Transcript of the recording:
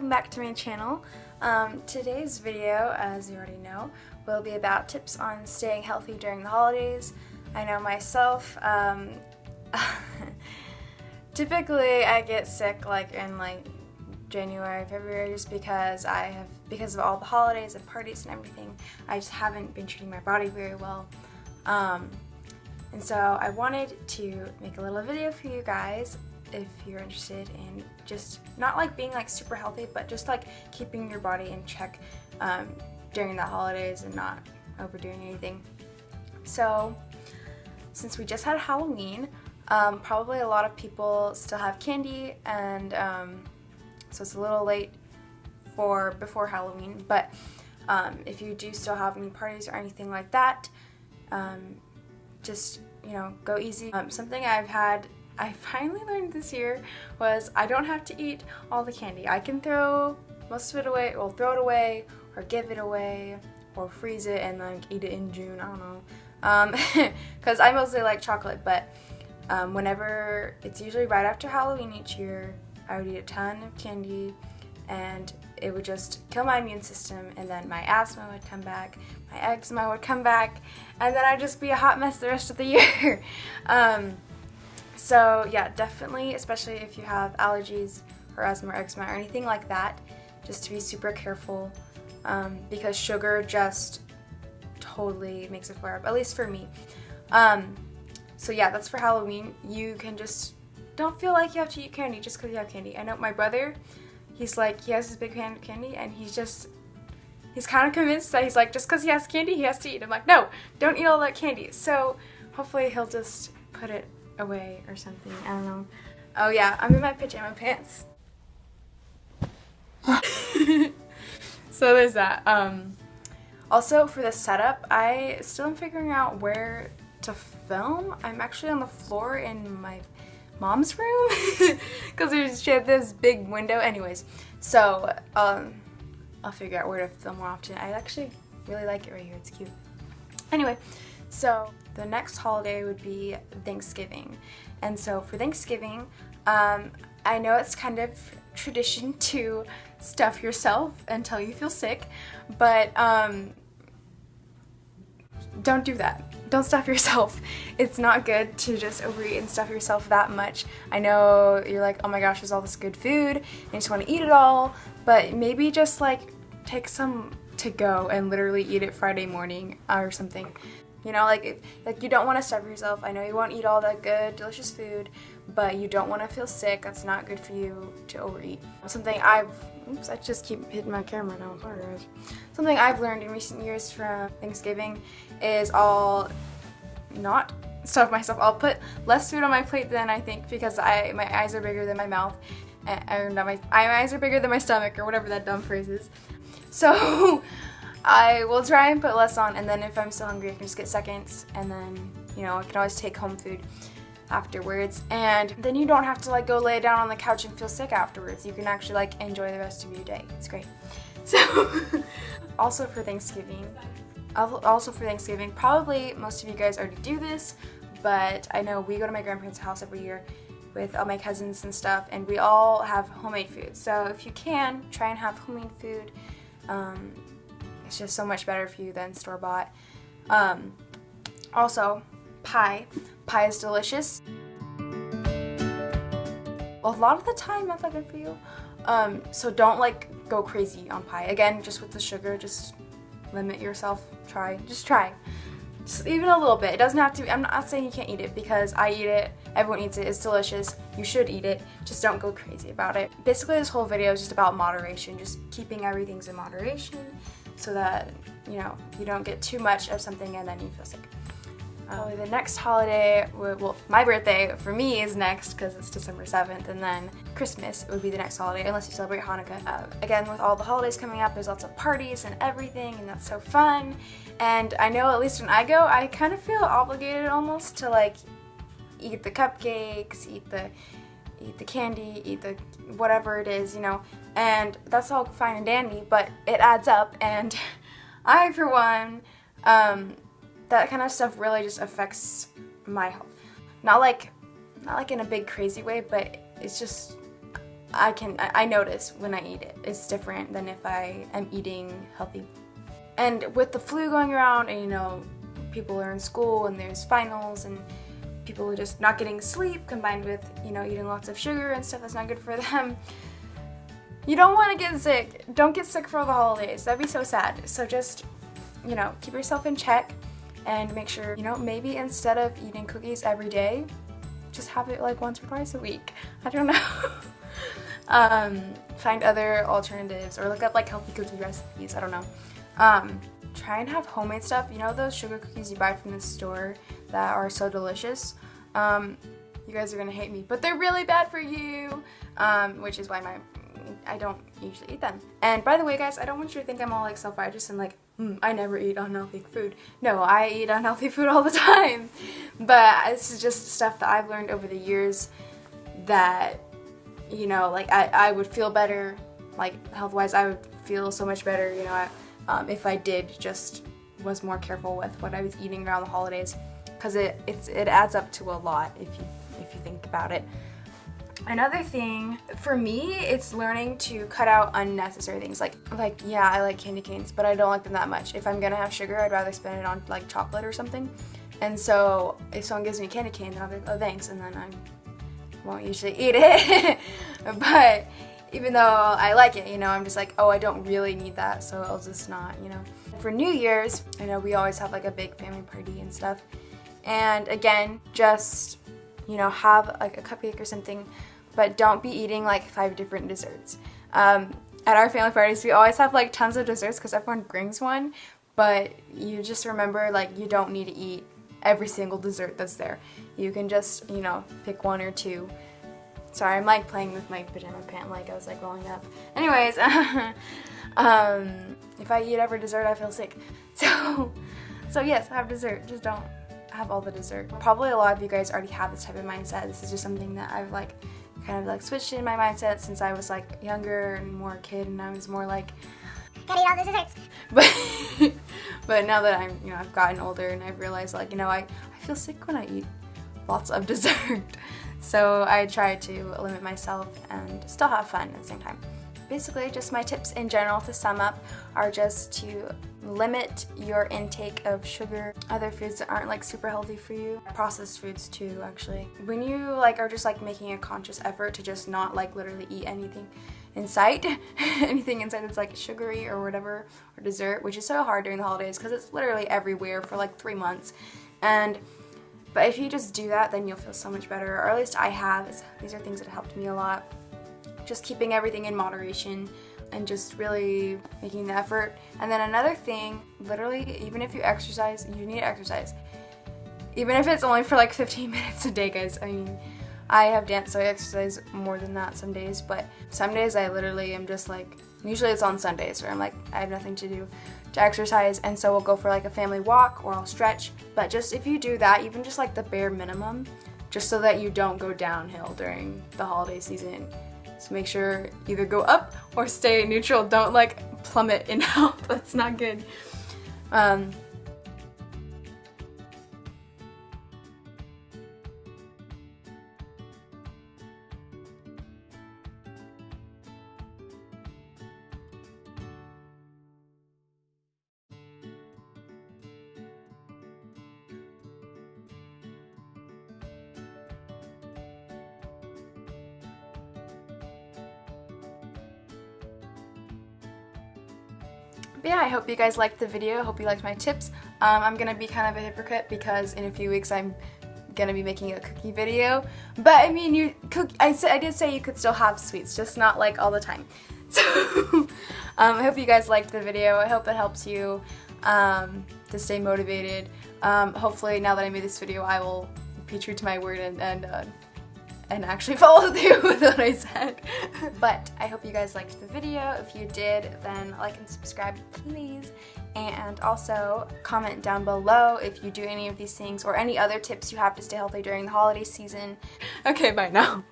welcome back to my channel. Today's video, as you already know, will be about tips on staying healthy during the holidays. I know myself, typically I get sick in January, February, just because of all the holidays and parties and everything. I just haven't been treating my body very well. And so I wanted to make a little video for you guys if you're interested in just not being super healthy, but just keeping your body in check during the holidays and not overdoing anything. So since we just had Halloween, probably a lot of people still have candy, and so it's a little late for before Halloween, but if you do still have any parties or anything like that, just go easy. Something I finally learned this year was I don't have to eat all the candy. I can throw most of it away, or throw it away, or give it away, or freeze it and eat it in June, I don't know. Because I mostly like chocolate, but whenever, it's usually right after Halloween each year, I would eat a ton of candy, and it would just kill my immune system, and then my asthma would come back, my eczema would come back, and then I'd just be a hot mess the rest of the year. So yeah, definitely, especially if you have allergies or asthma or eczema or anything like that, just to be super careful, because sugar just totally makes it flare up, at least for me. So yeah, that's for Halloween. You can just don't feel like you have to eat candy just because you have candy. I know my brother, he has his big pan of candy, and he's kind of convinced that just because he has candy, he has to eat. I'm like, no, don't eat all that candy. So hopefully he'll just put it away or something. I don't know. Oh yeah, I'm in my pajama pants. So there's that. Also for the setup, I still am figuring out where to film. I'm actually on the floor in my mom's room because she had this big window. Anyways, so I'll figure out where to film more often. I actually really like it right here. It's cute. Anyway, so the next holiday would be Thanksgiving. And so for Thanksgiving, I know it's kind of tradition to stuff yourself until you feel sick, but don't do that. Don't stuff yourself. It's not good to just overeat and stuff yourself that much. I know you're like, oh my gosh, there's all this good food, and you just want to eat it all, but maybe just take some to go and literally eat it Friday morning or something. You don't want to stuff yourself. I know you want to eat all that good, delicious food, but you don't want to feel sick. That's not good for you to overeat. I just keep hitting my camera now. Sorry guys. Something I've learned in recent years from Thanksgiving is I'll not stuff myself. I'll put less food on my plate than I think, because my eyes are bigger than my mouth, or not my eyes are bigger than my stomach, or whatever that dumb phrase is. So I will try and put less on, and then if I'm still hungry, I can just get seconds, and then I can always take home food afterwards, and then you don't have to go lay down on the couch and feel sick afterwards. You can actually enjoy the rest of your day. It's great. So also for Thanksgiving, probably most of you guys already do this, but I know we go to my grandparents' house every year with all my cousins and stuff, and we all have homemade food. So if you can, try and have homemade food. It's just so much better for you than store-bought. Also, pie. Pie is delicious. A lot of the time, not that good for you. So don't go crazy on pie. Again, just with the sugar, just limit yourself. Just try. Just even a little bit. It doesn't have to be, I'm not saying you can't eat it, because I eat it, everyone eats it, it's delicious, you should eat it, just don't go crazy about it. Basically this whole video is just about moderation, just keeping everything in moderation, so that you don't get too much of something and then you feel sick. Probably the next holiday, well, my birthday for me is next because it's December 7th, and then Christmas would be the next holiday, unless you celebrate Hanukkah. Again, with all the holidays coming up, there's lots of parties and everything, and that's so fun. And I know, at least when I go, I kind of feel obligated almost to eat the cupcakes, eat the candy, eat the whatever it is, and that's all fine and dandy, but it adds up, and I, for one, that kind of stuff really just affects my health. Not in a big crazy way, but it's just, I notice when I eat it. It's different than if I am eating healthy. And with the flu going around, and you know, people are in school and there's finals and people are just not getting sleep combined with, you know, eating lots of sugar and stuff that's not good for them. You don't want to get sick. Don't get sick for the holidays. That'd be so sad. So just, you know, keep yourself in check and make sure, you know, maybe instead of eating cookies every day, just have it like once or twice a week. I don't know. Find other alternatives or look up like healthy cookie recipes. I don't know. Try and have homemade stuff. You know those sugar cookies you buy from the store that are so delicious? You guys are gonna hate me, but they're really bad for you, which is why I don't usually eat them. And by the way, guys, I don't want you to think I'm all like self-righteous and like, I never eat unhealthy food. No, I eat unhealthy food all the time. But this is just stuff that I've learned over the years that, you know, like I would feel better, like health-wise, I would feel so much better, you know, if I was more careful with what I was eating around the holidays, because it adds up to a lot if you think about it. Another thing for me, it's learning to cut out unnecessary things. Like yeah, I like candy canes, but I don't like them that much. If I'm gonna have sugar, I'd rather spend it on like chocolate or something. And so if someone gives me a candy cane, then I'll be like, oh thanks, and then I won't usually eat it. But even though I like it, you know, I'm just like, oh, I don't really need that, so I'll just not, you know. For New Year's, I know we always have like a big family party and stuff. And again, just, you know, have like a cupcake or something, but don't be eating like 5 different desserts. At our family parties, we always have like tons of desserts because everyone brings one, but you just remember like you don't need to eat every single dessert that's there. You can just, you know, pick 1 or 2. Sorry, I'm like playing with my pajama pant like I was like rolling up. Anyways, if I eat every dessert, I feel sick. So yes, have dessert. Just don't have all the dessert. Probably a lot of you guys already have this type of mindset. This is just something that I've like kind of like switched in my mindset since I was like younger and more a kid, and I was more like, gotta eat all the desserts. But now that I'm, you know, I've gotten older and I've realized like, you know, I feel sick when I eat lots of dessert. So I try to limit myself and still have fun at the same time. Basically, just my tips in general to sum up are just to limit your intake of sugar, other foods that aren't like super healthy for you, processed foods too actually. When you like are just like making a conscious effort to just not like literally eat anything in sight, anything inside that's like sugary or whatever, or dessert, which is so hard during the holidays because it's literally everywhere for like 3 months. But if you just do that, then you'll feel so much better, or at least I have. These are things that helped me a lot. Just keeping everything in moderation and just really making the effort. And then another thing, literally, even if you exercise, you need to exercise. Even if it's only for like 15 minutes a day, guys. I mean, I have dance, so I exercise more than that some days, but some days I literally am just like, usually it's on Sundays where I'm like, I have nothing to do to exercise, and so we'll go for like a family walk or I'll stretch. But just if you do that, even just like the bare minimum, just so that you don't go downhill during the holiday season. So make sure either go up or stay neutral. Don't like plummet in health. That's not good. But yeah, I hope you guys liked the video. I hope you liked my tips. I'm gonna be kind of a hypocrite because in a few weeks I'm gonna be making a cookie video. But I mean, I did say you could still have sweets, just not like all the time. So I hope you guys liked the video. I hope it helps you to stay motivated. Hopefully now that I made this video, I will be true to my word and actually follow through with what I said. But I hope you guys liked the video. If you did, then like and subscribe, please. And also comment down below if you do any of these things or any other tips you have to stay healthy during the holiday season. Okay, bye now.